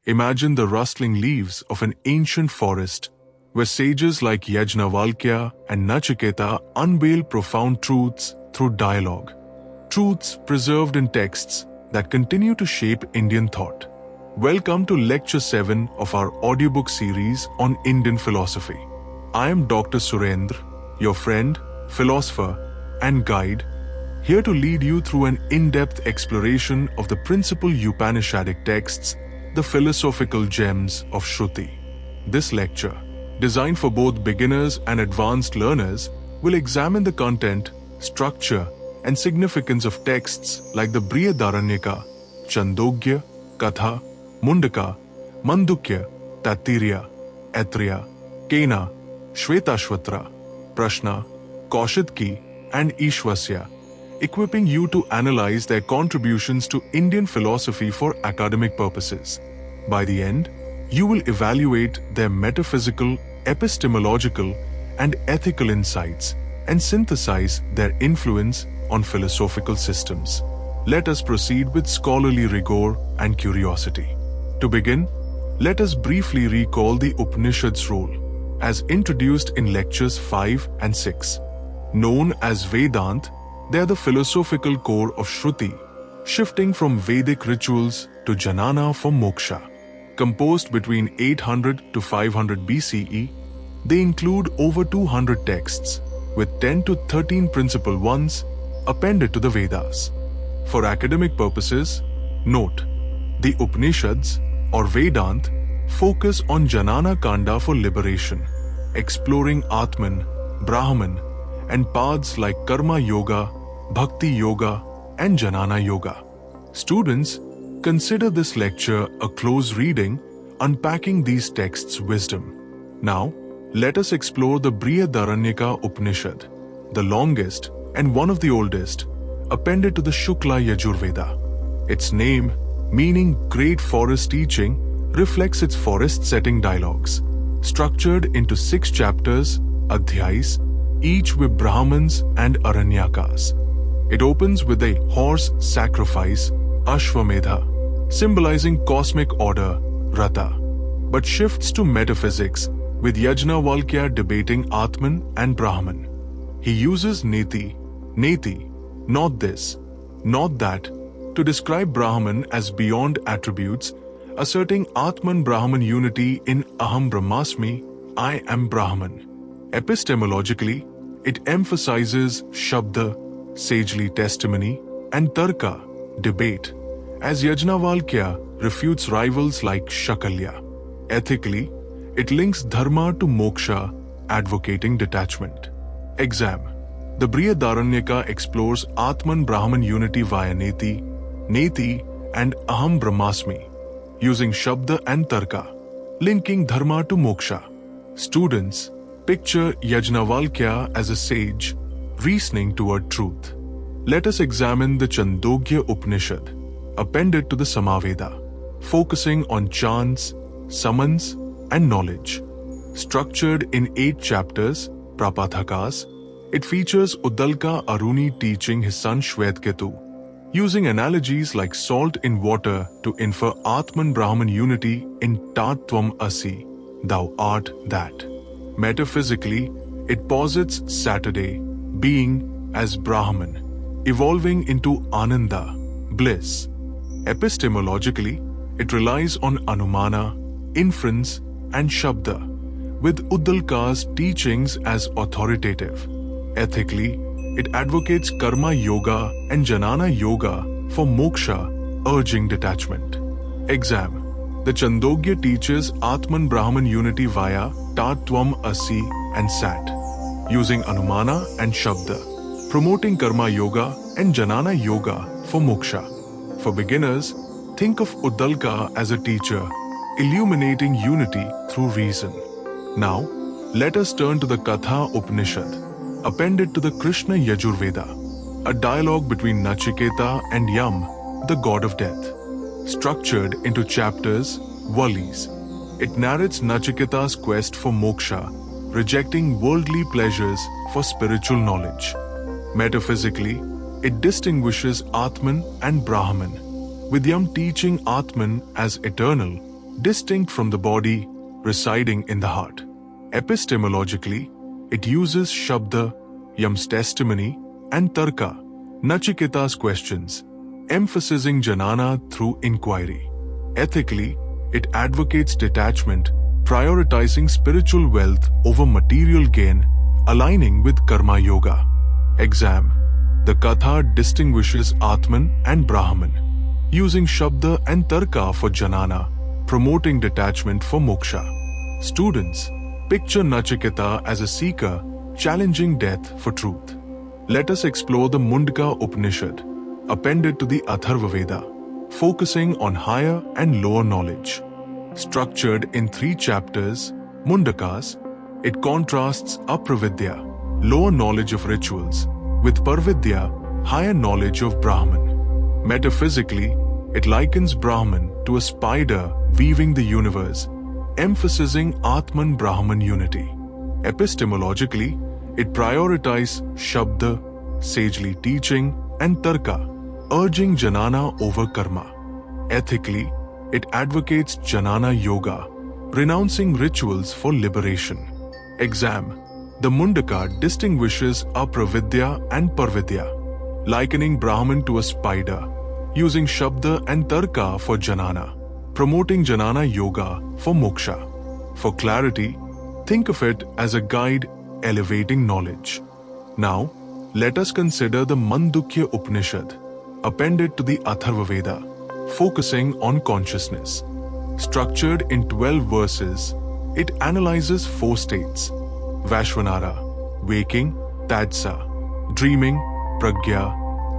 Imagine the rustling leaves of an ancient forest where sages like Yājñavalkya and Nachiketa unveil profound truths through dialogue. Truths preserved in texts that continue to shape Indian thought. Welcome to Lecture 7 of our audiobook series on Indian philosophy. I am Dr. Surendra, your friend, philosopher, and guide, here to lead you through an in-depth exploration of the principal Upanishadic texts, the philosophical gems of Shruti. This lecture, designed for both beginners and advanced learners, will examine the content, structure, and significance of texts like the Bṛhadāraṇyaka, Chandogya, Katha, Mundaka, Mandukya, Taittirīya, Layers, Śvetāśvatara, Prashna, Kauṣītaki, and Ishvasya, equipping you to analyze their contributions to Indian philosophy for academic purposes. By the end, you will evaluate their metaphysical, epistemological, and ethical insights and synthesize their influence on philosophical systems. Let us proceed with scholarly rigor and curiosity. To begin, let us briefly recall the Upanishads role, as introduced in lectures 5 and 6. Known as Vedānta, they are the philosophical core of Shruti, shifting from Vedic rituals to Jnana for Moksha. Composed between 800 to 500 BCE, they include over 200 texts, with 10 to 13 principal ones appended to the Vedas. For academic purposes, note, the Upanishads, or Vedānta, focus on Jnana Kanda for liberation, exploring Atman, Brahman, and paths like Karma Yoga, Bhakti Yoga, and Jnana Yoga. Students, consider this lecture a close reading, unpacking these texts' wisdom. Now, let us explore the Bṛhadāraṇyaka Upanishad, the longest and one of the oldest, appended to the Shukla Yajurveda. Its name, meaning Great Forest Teaching, reflects its forest-setting dialogues, structured into 6 chapters, adhyayas, each with Brahmans and Aranyakas. It opens with a horse sacrifice, Ashvamedha, symbolizing cosmic order, Rata, but shifts to metaphysics, with Yājñavalkya debating Atman and Brahman. He uses neti-neti, not this, not that, to describe Brahman as beyond attributes, asserting Atman-Brahman unity in Aham Brahmasmi, I am Brahman. Epistemologically, it emphasizes Shabda, sagely testimony, and Tarka, debate, as Yājñavalkya refutes rivals like Shakalya. Ethically, it links Dharma to Moksha, advocating detachment. Exam. The Bṛhadāraṇyaka explores Atman-Brahman unity via neti-neti, and Aham Brahmasmi, using Shabda and Tarka, linking Dharma to Moksha. Students, picture Yājñavalkya as a sage, reasoning toward truth. Let us examine the Chandogya Upanishad, appended to the Samaveda, focusing on chants, summons, and knowledge. Structured in 8 chapters, Prapathakas, it features Uddālaka Aruni teaching his son Śvetāśvatara, using analogies like salt in water to infer Atman-Brahman unity in tat-tvam-asi, thou art that. Metaphysically, it posits Saturday, being, as Brahman, evolving into Ananda, bliss. Epistemologically, it relies on Anumana, inference, and Shabda, with Uddālaka's teachings as authoritative. Ethically, it advocates Karma Yoga and Jnana Yoga for Moksha, urging detachment. Exam. The Chandogya teaches Atman-Brahman unity via tat-tvam-asi and sat, using Anumana and Shabda, promoting Karma Yoga and Jnana Yoga for Moksha. For beginners, think of Uddālaka as a teacher, illuminating unity through reason. Now, let us turn to the Katha Upanishad, appended to the Krishna Yajurveda, a dialogue between Nachiketa and Yama, the god of death. Structured into chapters, vallis, it narrates Nachiketa's quest for moksha, rejecting worldly pleasures for spiritual knowledge. Metaphysically, it distinguishes Atman and Brahman, with Yama teaching Atman as eternal, distinct from the body, residing in the heart. Epistemologically, it uses Shabda, Yam's testimony, and Tarka, Nachiketa's questions, emphasizing jnana through inquiry. Ethically, it advocates detachment, prioritizing spiritual wealth over material gain, aligning with karma yoga. Exam. The Katha distinguishes Atman and Brahman, using Shabda and Tarka for jnana, promoting detachment for moksha. Students, picture Nachiketa as a seeker, challenging death for truth. Let us explore the Mundaka Upanishad, appended to the Atharva Veda, focusing on higher and lower knowledge. Structured in 3 chapters, Mundakas, it contrasts apravidya, lower knowledge of rituals, with parvidya, higher knowledge of Brahman. Metaphysically, it likens Brahman to a spider weaving the universe, emphasizing Atman-Brahman unity. Epistemologically, it prioritizes Shabda, sagely teaching, and Tarka, urging jnana over karma. Ethically, it advocates jnana yoga, renouncing rituals for liberation. Exam. The Mundaka distinguishes apravidya and parvidya, likening Brahman to a spider, using Shabda and Tarka for jnana, promoting jnana yoga for moksha. For clarity, think of it as a guide elevating knowledge. Now, let us consider the Mandukya Upanishad, appended to the Atharva Veda, focusing on consciousness. Structured in 12 verses, it analyzes 4 states: Vaishvanara, waking, Tadsa, dreaming, Pragya,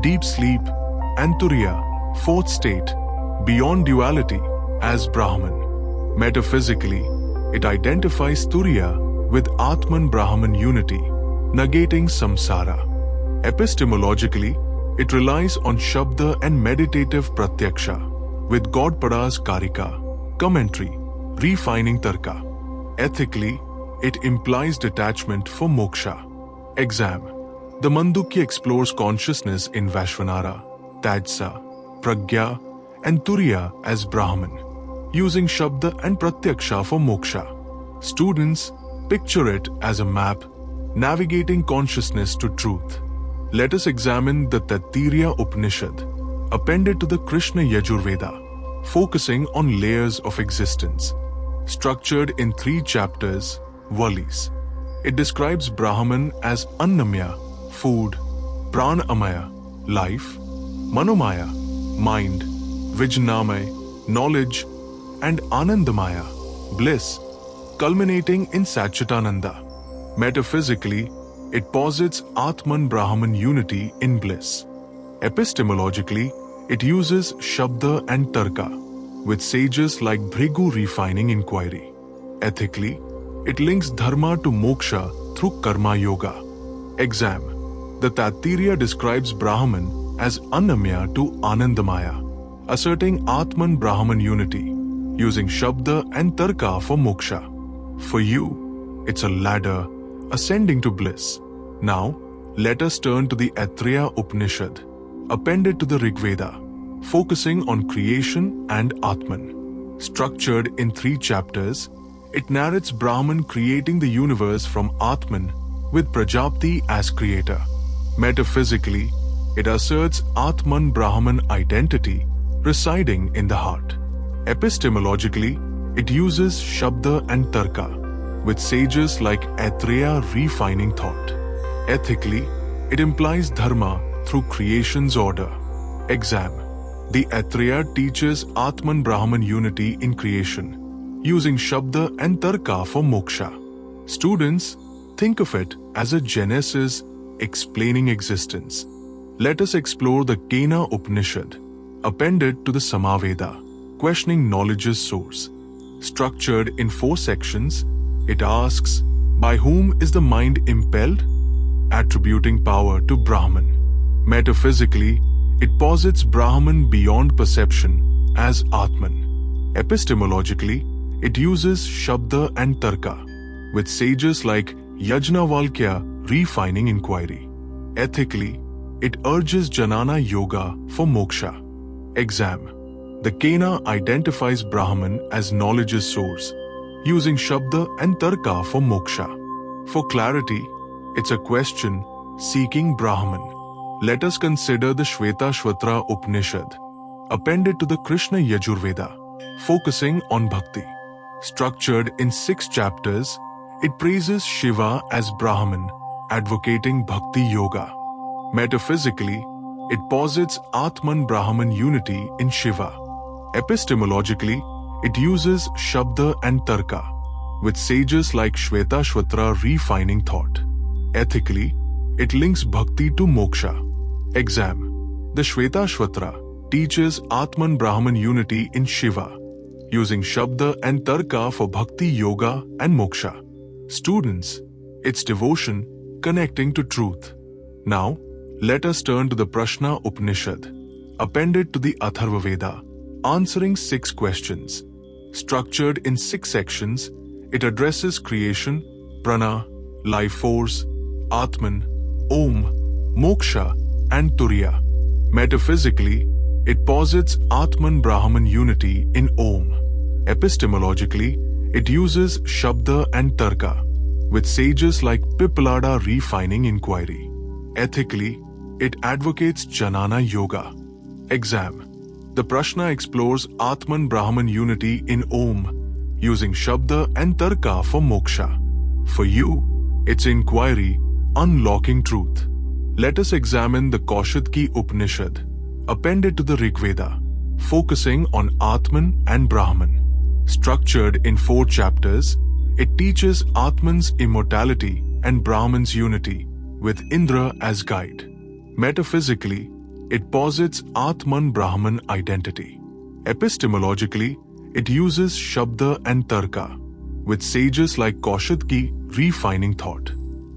deep sleep, and Turiya, 4th state, beyond duality, as Brahman. Metaphysically, it identifies Turiya with Atman-Brahman unity, negating samsara. Epistemologically, it relies on Shabda and meditative Pratyaksha, with Godpada's Karika, commentary, refining Tarka. Ethically, it implies detachment for moksha. Exam. The Mandukya explores consciousness in Vaishvanara, Tadsa, Pragya, and Turiya as Brahman, using Shabda and Pratyaksha for moksha. Students, picture it as a map, navigating consciousness to truth. Let us examine the Taittirīya Upanishad, appended to the Krishna Yajurveda, focusing on layers of existence. Structured in 3 chapters, Valis. It describes Brahman as Annamaya, food, Pranamaya, life, Manomaya, mind, Vijnānamaya, knowledge, and Anandamaya, bliss, culminating in Satchitananda. Metaphysically, it posits Atman-Brahman unity in bliss. Epistemologically, it uses Shabda and Tarka, with sages like Bhrigu refining inquiry. Ethically, it links dharma to moksha through karma yoga. Exam. The Taittirīya describes Brahman as Annamaya to Anandamaya, asserting Atman-Brahman unity, using Shabda and Tarka for moksha. For you, it's a ladder ascending to bliss. Now, let us turn to the Aitreya Upanishad, appended to the Rigveda, focusing on creation and Atman. Structured in 3 chapters, it narrates Brahman creating the universe from Atman with Prajapati as creator. Metaphysically, it asserts Atman-Brahman identity residing in the heart. Epistemologically, it uses Shabda and Tarka, with sages like Aitreya refining thought. Ethically, it implies dharma through creation's order. Exam. The Aitreya teaches Atman-Brahman unity in creation, using Shabda and Tarka for moksha. Students, think of it as a genesis explaining existence. Let us explore the Kena Upanishad, appended to the Samaveda, questioning knowledge's source. Structured in 4 sections, it asks, by whom is the mind impelled? Attributing power to Brahman. Metaphysically, it posits Brahman beyond perception as Atman. Epistemologically, it uses Shabda and Tarka, with sages like Yājñavalkya refining inquiry. Ethically, it urges jnana yoga for moksha. Exam. The Kena identifies Brahman as knowledge's source, using Shabda and Tarka for moksha. For clarity, it's a question seeking Brahman. Let us consider the Śvetāśvatara Upanishad, appended to the Krishna Yajurveda, focusing on bhakti. Structured in 6 chapters, it praises Shiva as Brahman, advocating bhakti yoga. Metaphysically, it posits Atman-Brahman unity in Shiva. Epistemologically, it uses Shabda and Tarka, with sages like Śvetāśvatara refining thought. Ethically, it links bhakti to moksha. Exam. The Śvetāśvatara teaches Atman-Brahman unity in Shiva, using Shabda and Tarka for bhakti yoga and moksha. Students, it's devotion connecting to truth. Now, let us turn to the Prashna Upanishad, appended to the Atharva Veda, answering 6 questions. Structured in 6 sections, it addresses creation, prana, life force, Atman, Om, Moksha, and Turiya. Metaphysically, it posits Atman-Brahman unity in Om. Epistemologically, it uses Shabda and Tarka, with sages like Pipalada refining inquiry. Ethically, it advocates jnana yoga. Exam. The Prashna explores Atman-Brahman unity in Om, using Shabda and Tarka for moksha. For you, it's inquiry, unlocking truth. Let us examine the Kauṣītaki Upanishad, appended to the Rigveda, focusing on Atman and Brahman. Structured in 4 chapters, it teaches Atman's immortality and Brahman's unity, with Indra as guide. Metaphysically, it posits Atman-Brahman identity. Epistemologically, it uses Shabda and Tarka, with sages like Kauṣītaki refining thought.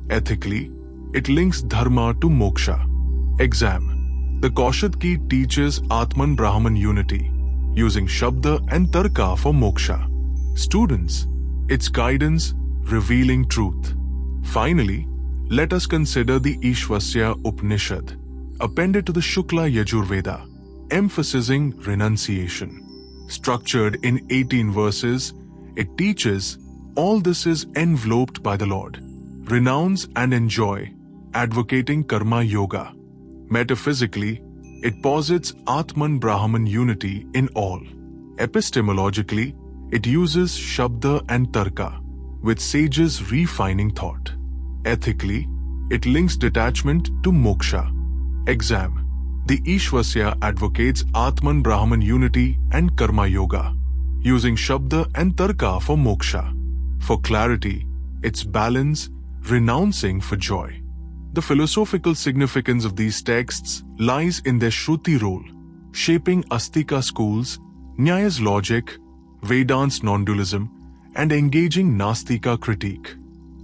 Ethically, it links dharma to moksha. Exam. The Kauṣītaki teaches Atman-Brahman unity, using Shabda and Tarka for moksha. Students, its guidance revealing truth. Finally, let us consider the Ishvasya Upanishad, appended to the Shukla Yajurveda, emphasizing renunciation. Structured in 18 verses, it teaches all this is enveloped by the Lord. Renounce and enjoy, advocating karma yoga. Metaphysically, it posits Atman-Brahman unity in all. Epistemologically, it uses Shabda and Tarka, with sages refining thought. Ethically, it links detachment to moksha. Exam. The Ishvasya advocates Atman-Brahman unity and karma yoga, using Shabda and Tarka for moksha. For clarity, its balance, renouncing for joy. The philosophical significance of these texts lies in their Shruti role, shaping Astika schools, Nyaya's logic, Vedānta's non-dualism, and engaging Nastika critique.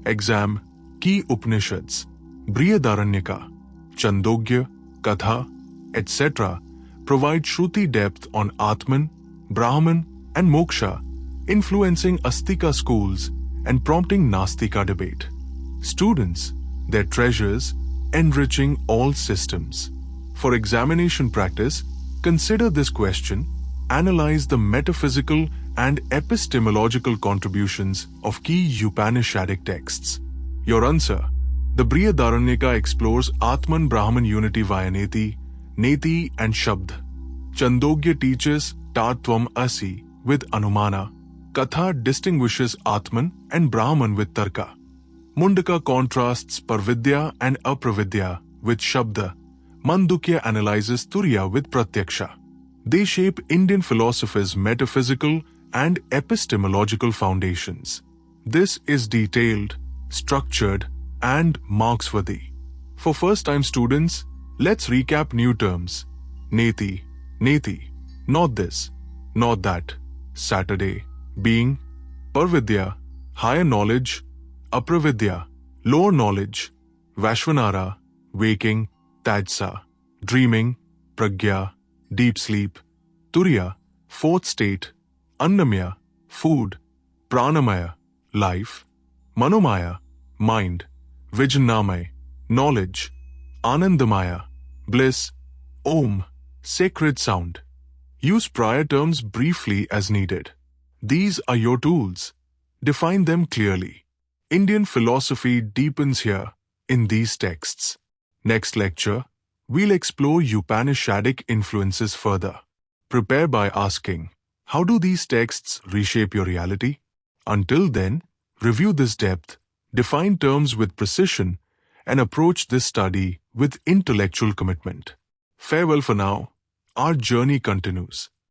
Exam. Key Upanishads, Bṛhadāraṇyaka, Chandogya, Katha, etc. provide Shruti depth on Atman, Brahman, and Moksha, influencing Astika schools and prompting Nastika debate. Students, their treasures, enriching all systems. For examination practice, consider this question, analyze the metaphysical and epistemological contributions of key Upanishadic texts. Your answer. The Bṛhadāraṇyaka explores Atman-Brahman unity via neti-neti and Shabd. Chandogya teaches tat-tvam-asi with Anumana. Katha distinguishes Atman and Brahman with Tarka. Mundaka contrasts Parvidya and Apravidya with Shabda. Mandukya analyzes Turiya with Pratyaksha. They shape Indian philosophy's metaphysical and epistemological foundations. This is detailed, structured, and marksworthy. For first-time students, let's recap new terms. Neti-neti, not this, not that. Saturday, being. Parvidya, higher knowledge. Apravidya, lower knowledge. Vashvanara, waking. Tajsa, dreaming. Pragya, deep sleep. Turiya, fourth state. Annamaya, food. Pranamaya, life. Manomaya, mind. Vijnānamaya, knowledge. Anandamaya, bliss. Om, sacred sound. Use prior terms briefly as needed. These are your tools. Define them clearly. Indian philosophy deepens here in these texts. Next lecture, we'll explore Upanishadic influences further. Prepare by asking, how do these texts reshape your reality? Until then, review this depth, define terms with precision, and approach this study with intellectual commitment. Farewell for now. Our journey continues.